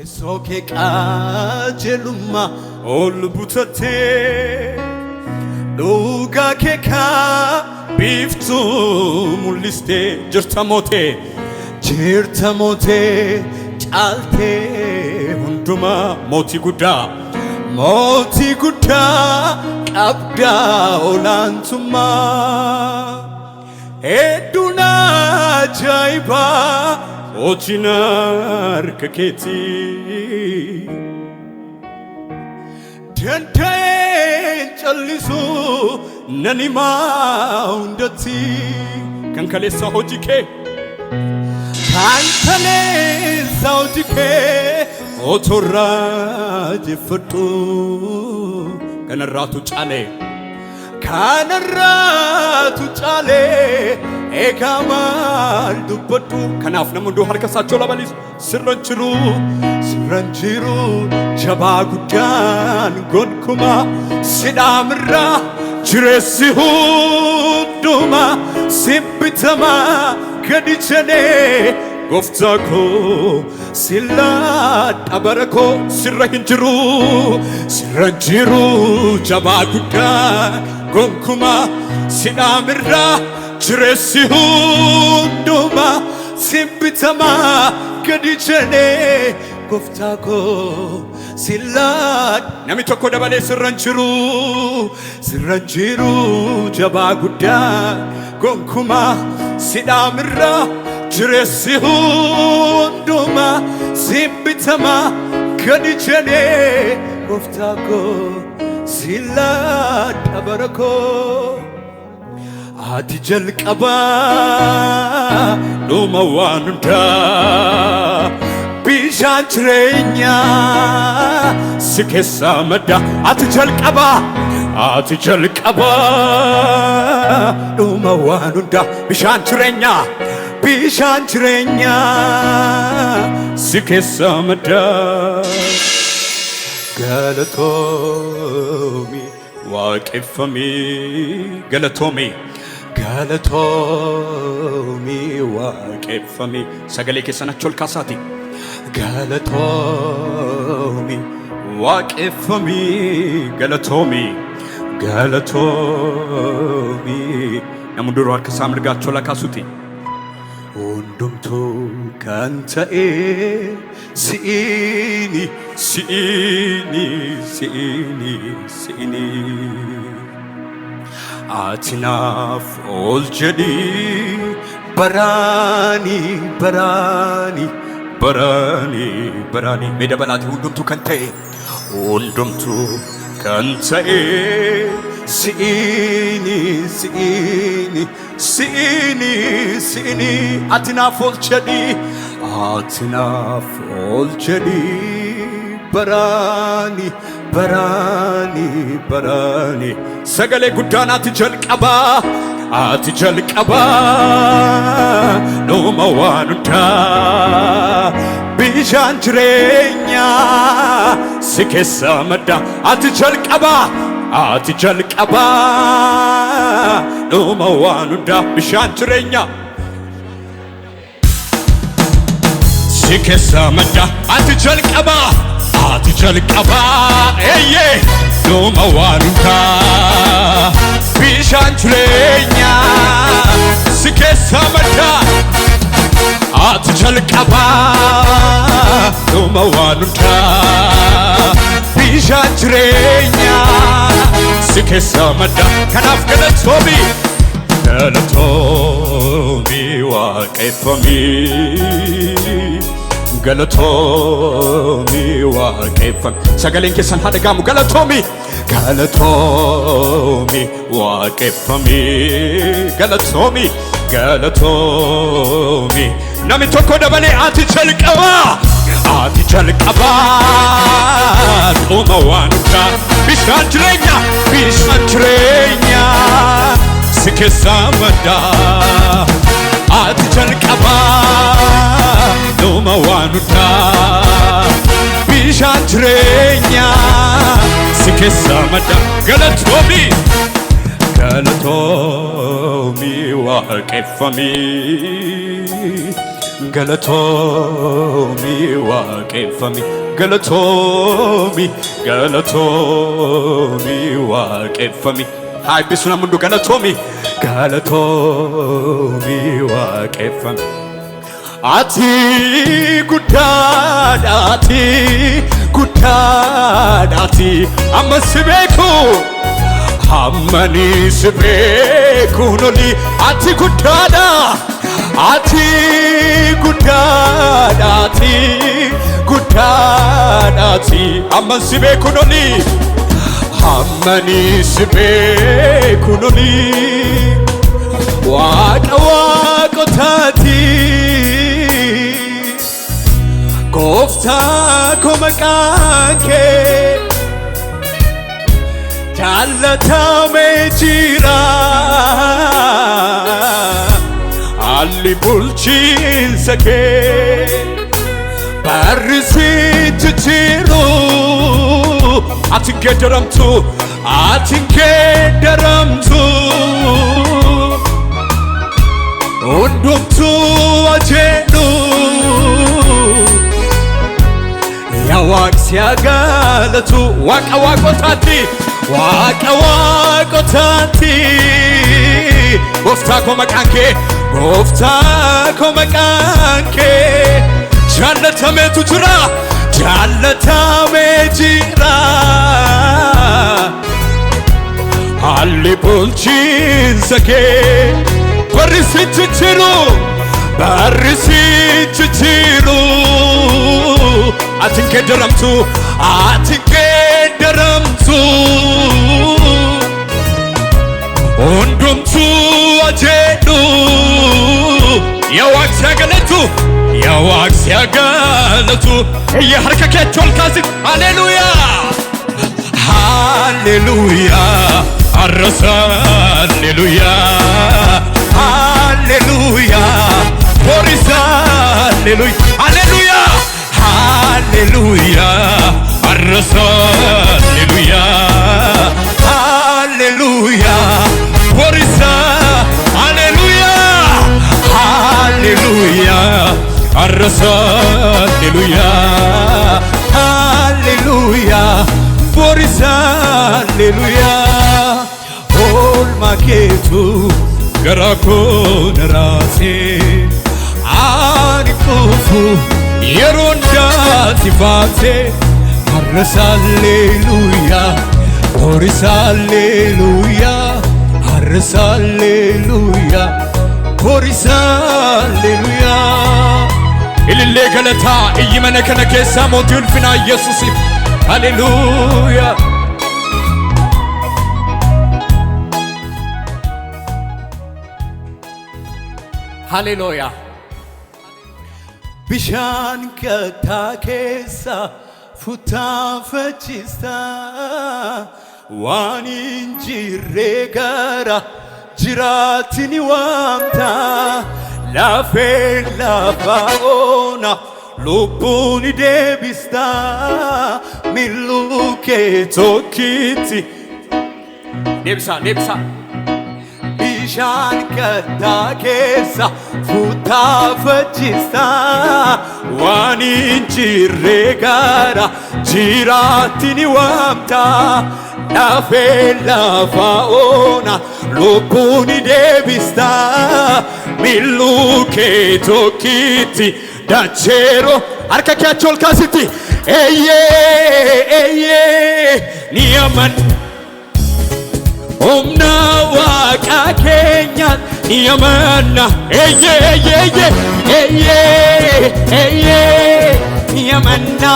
Soke kajeluma ol butate Luga keka biftu muliste jirtamote chalte hunduma moti guda abda olantuma eduna jaiba ochinar kaketi Tente chalisu nanima undati kankale sahojike kankale sahojike otoraj futu kanaratu chale ekamal dubbatu kanaf namundu harkasacho labalis sirranchiru jaba gudan godkuma sidamra jiresi hunduma sibbitama kadichane goftako silla tabarako sirranchiru jaba gudan godkuma sidamra jiresi hunduma sibbitama kadichane goftako silla nami tokko dabale sirranchiru jaba gudan gonkuma sidamra jiresi hunduma sibbitama kadichane goftako silla tabarako ati jalqaba dhuma waan hundaa bishaan jireenya si keessaa madda ati jalqaba dhuma waan hundaa bishaan jireenya si keessaa madda galatomi waaqeffami sagalee keessan achol kaasaati galatomi waaqeffami namu duru harka isaa mirgaachoo lakaasuti hundumtu kan ta'e si'ini atinaaf ol jedhi barani medabalaati hundumtu kan ta'e si'ini atinaaf ol jedhi barani sagalee guddaan ati jalqaba dhuma waan hundaa bishaan jireenya si keessaa madda ati jalqaba dhuma waan hundaa bishaan jireenya si keessaa madda ati jalqaba eye dhuma waan hundaa bishaan jireenya si keessaa madda ati jalqaba dhuma waan hundaa bishaan jireenya si keessaa madda kanaaf galatomi waaqeffami sagaleen keessan haa dhaga'amu galatomi waaqeffami namni tokko dabalee ati jalqaba dhuma waan hundaa bishaan jireenya si keessaa madda ati jalqaba dhuma waan hundaa bishaan jireenya si keessaa madda galatomi waaqeffami galatomi waaqeffami galatomi waaqeffami hay bisuna mundu galatomi waaqeffami ati guddadati amma sibeeku hammani sibeeku noli ati guddadati amma sibeeku noli hammani sibeeku noli waaqotati Gofta komakanke Jallatame jira Ali bulchinsa ke Barisi jiru Atinke daramtu Undumtu ajenu Ya waqsiya galatu waqawaqotati Gofta ko maqanke Jallatame jira Ali bulchinsa ke Barisi jiru Atinke daramtu Undumtu ajedu Ya waqsiya galatu Ya harka ketol kazit Hallelujah Hallelujah Arrasa Hallelujah Porisa Hallelujah Hallelujah Arrasa Hallelujah Porisa Hallelujah Arrasa Hallelujah Porisa Hallelujah Ol maketu Garakon rase Anikufu Yeronda tifate Arrasa Hallelujah Porisa Hallelujah Arrasa Hallelujah Porisa Hallelujah Ilille galata iyimene kana kessa motul fina Yesusi Hallelujah Hallelujah Bishan katakesa futafachista waninjire gara jiratini wamta lafaona lupuni debista miluke tokiti Nebsa Bishan katakesa futafachista waninjire gara jiratini wamta lafaona lupuni debista miluke tokiti dachero harka kyachol kasiti eye niyaman Omna waqa kenya niyamana eye niyamana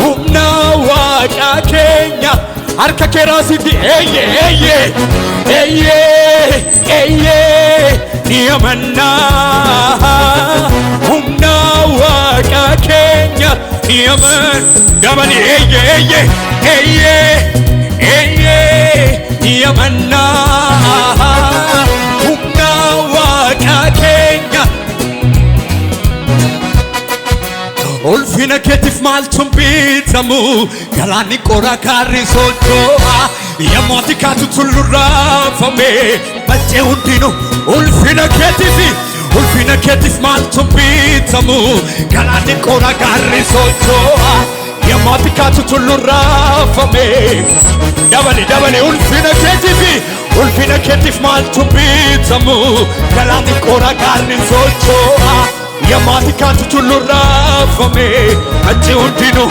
Omna waqa kenya harka kerasiti eye niyamana Omna waqa kenya niyaman damani eye Yamanna humna waqa kenya Ulfina ketif maltum bitamu galani qora karri sochoa yamoti katu tulura fame bache undino ulfina ketifi ulfina keetiif maaltu bitamu galaanni qoora gaarri socho'a yemmuu kaatu tullurraa fame dabale ulfina keetiif maaltu bitamu galaanni qoora gaarri socho'a yemmuu kaatu tullurraa fame achi hundinuu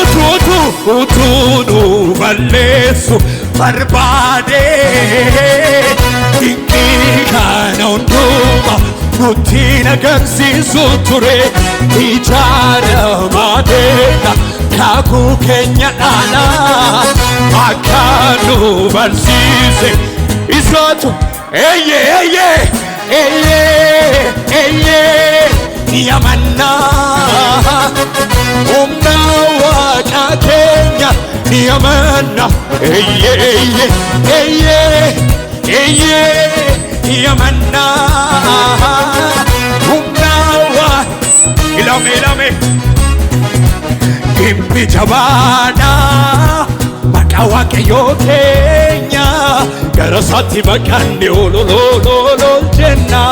utuu balleessu barbaade dinqii kana hundumaa nutti agarsiisu ture ijaaramaadha kaakuu keenya dhaanaa akka nu barsiise isaatu yamannaa humna waaqa keenya yamannaa yamannaa humna waaqa ilame dhimmi jabaadhaa maqaa waaqayyoo keenya gara isaatti baqanne olololol jenna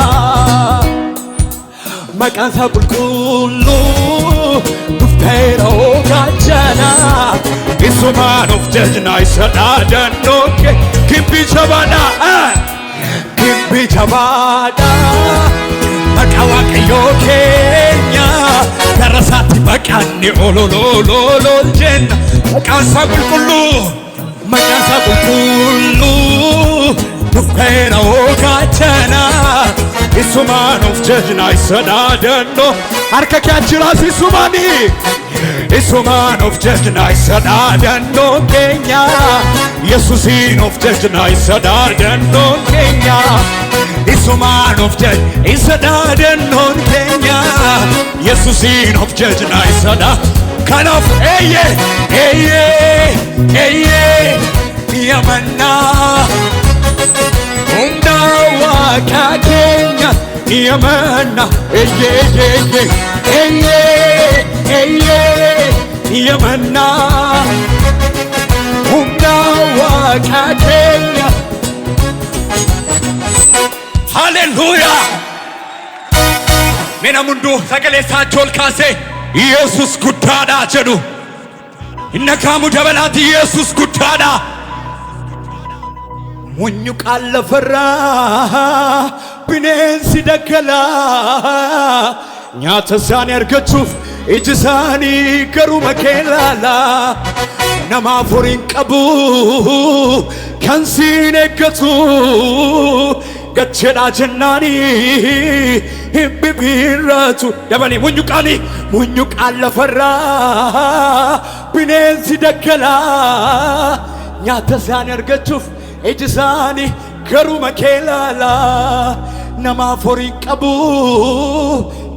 maqaan isaa qulqulluu nuuf ta'eera gaachana isumaan of jajna isa dhaadannoo kee dhimmi jabaadhaa maqaa waaqayyoo keenya gara isaatti baqanne olololol jenna maqaan isaa qulqulluu nuuf ta'eera gaachana isumaan of jajna isa dhaadannoo harka kee achiraas isumaan of jajna isa dhaadannoo keenya yesuusiin of jajna isa dhaadannoo keenya isumaan of jajna isa dhaadannoo keenya yesuusiin of jajna isa kanaaf yamannaa humna waaqa keenya yamannaa yamannaa humna waaqa keenya haleluuyaa mina mundu sagalee isaanii ol kaasee Yesuus guddaadha jedhu inni kaamu dabalaati Yesuus guddaadha munyuqaan lafarraa bineensi daggalaa nyaata isaanii argachuuf iji isaanii garuma kee ilaalaa nama afuriin qabu kan siin eeggatu gacheedhaa jennaanii hin bibirratu dabale munyuqaan lafarraa bineensi daggalaa nyaata isaanii argachuuf iji isaanii garuma kee ilaalaa nama afuriin qabu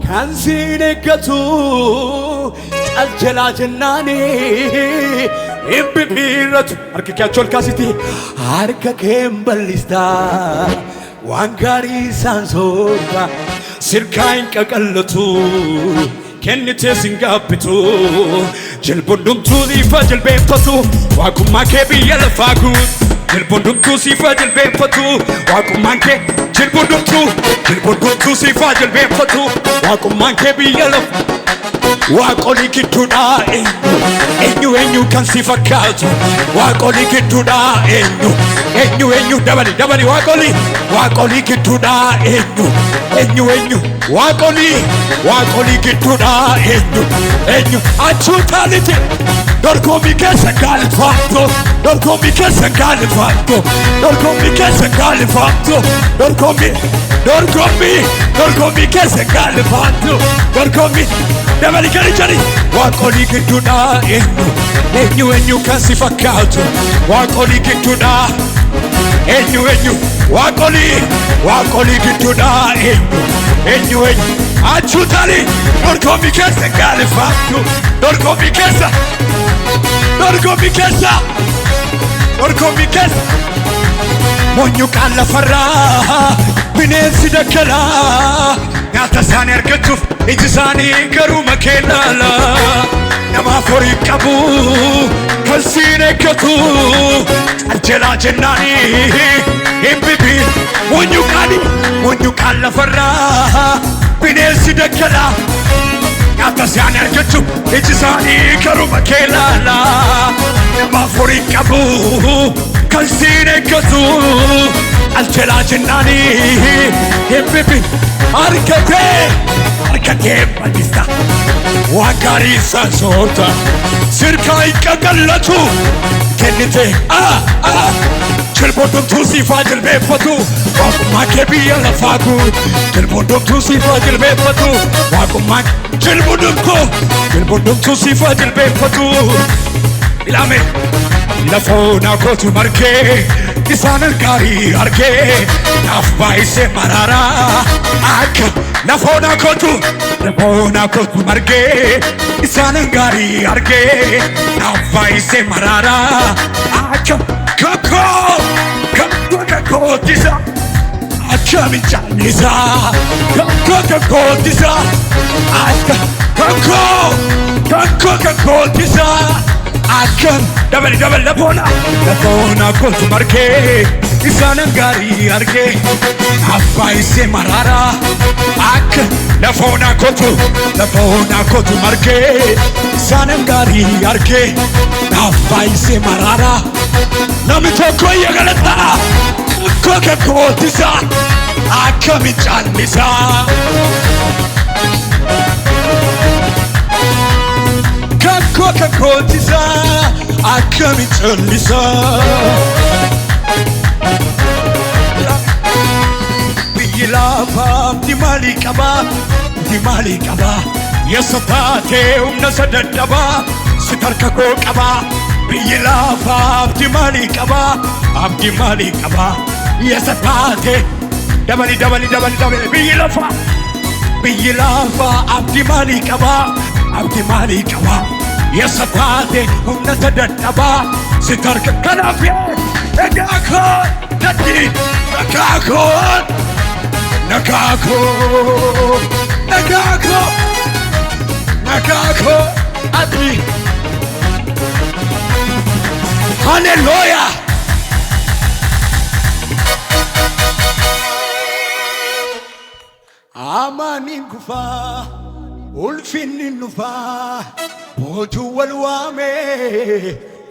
kan siin eeggatu caljalaa jennaanii hin bibirratu harka kee ol kaasiti harka kee bal'istaa waan gaarii isaan soorra sirkaa hin qaqallatu kennitee sin gaabbitu jilbuun dhumtuu ifa jilbeenfatu waaqummaa kee biyya lafaa guutu jilbuun dhumtuu siifa jilbeenfatu waaqummaan kee jilbuun dhumtuu siifa jilbeenfatu waaqummaan kee biyya lafaa waaqolii gidduudhaa eenyu kan si fakkaatu waaqolii gidduudhaa eenyu dabali waaqolii gidduudhaa eenyu waaqolii gidduudhaa eenyu achuutaaliti dorgommii keessa gaalifaamtu dorgommii keessa gaalifaamtu dabali jari waaqolii gidduudhaa eenyu kan si fakkaatu waaqolii gidduudhaa eenyu waaqolii gidduudhaa eenyu achuutali dorgommii keessa gaalifaamtu dorgommii keessa munyuqaan lafarraa bineensi daggalaa nyaata isaanii argachuuf iji isaanii garuma kee ilaalaa namaafori qabu kan siin eeggatu arjelaa jennaani himbibi munyuqaan lafarraa bineensi daggala nyaata isaanii argachuuf iji isaanii karuma kee laala namaafori qabu kan siin eeggatu arjelaa jennaani himbibi arkatee bal'ista waan gaarii isaan soorta sirkaa hin qaqallatu kennite jilbooddomtuu siifaa jilbeeffatu waaqummaa kee biyya lafaa guutu jilbooddomtuu siifaa jilbeeffatu waaqummaa jilbooddomtuu siifaa jilbeeffatu ilaame lafoonaa kootu margee isaan gaarii argee naaf baay'isee maraaraa akka lafoonaa kootu margee isaan gaarii argee naaf baay'isee maraaraa akka kakkootisa akka michaanisa kakkootisa akka kakkootisa akkam dabali lafoonaa kootu margee isaan gaarii argee naaf baay'isee maraaraa akka lafoonaa kootu margee isaan gaarii argee naaf baay'isee maraaraa namni tokko eeggalataa kakkootisa akka michaanisa kakkootisa akka michaanisa biyyi lafaa ni maalii qabaa yeessa taatee humna isa dadhabaa si harka koo qabaa biyyi lafaa ni maalii qabaa yeessa taatee dabali biyyi lafaa abdii maalii qabaa yeessa taatee humna isa dadhabaa si harka kanaaf nagaako ati hallelujah amanin kufa ulfinin nufa botu walwame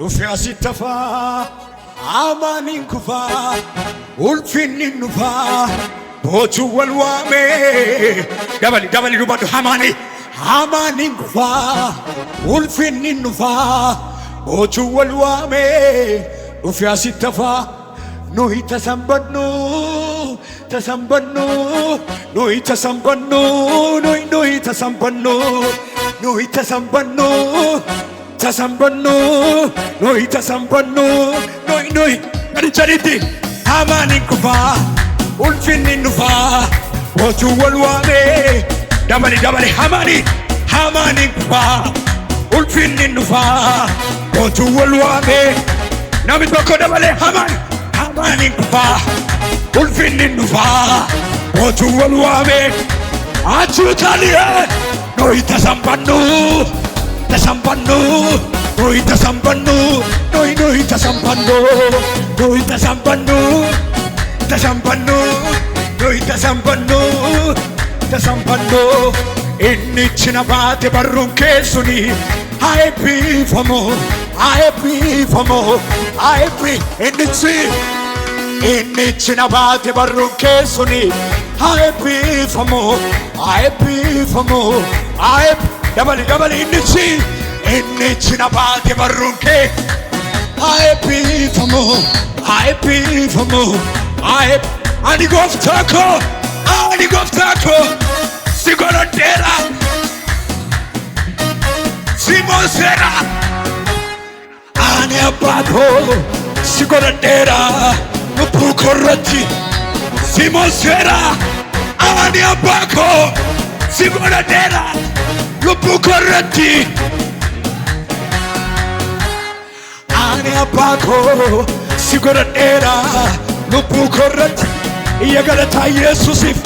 ufi asitafa amanin kufa ulfinin nufa botu walwame dabali rubadu hamanin kufa ulfinin nufa botu walwame ufi asitafa nuhi tasambannu nuhi garicharitti hamanin kufa ulfinni nufa botu walwame dabali hamanin kufa ulfinni nufa botu walwame namni tokko dabale hamanin kufa ulfinni nufa botu walwame achutalie noi tasambannu inni cina baate barruun keessuni haebbifamo inni cina baate barruun keessuni haebbifamo dabali inni cina baate barruun kee haebbifamo ani gooftaa koo si godhadheera si mooseera ani abbaa koo si godhadheera lubbuu koorratti si mooseera ani abbaa koo si godhadheera lubbuu koorratti ani abbaa koo si godhadheera lubbuu koorratti iyya galataa Yesuusiif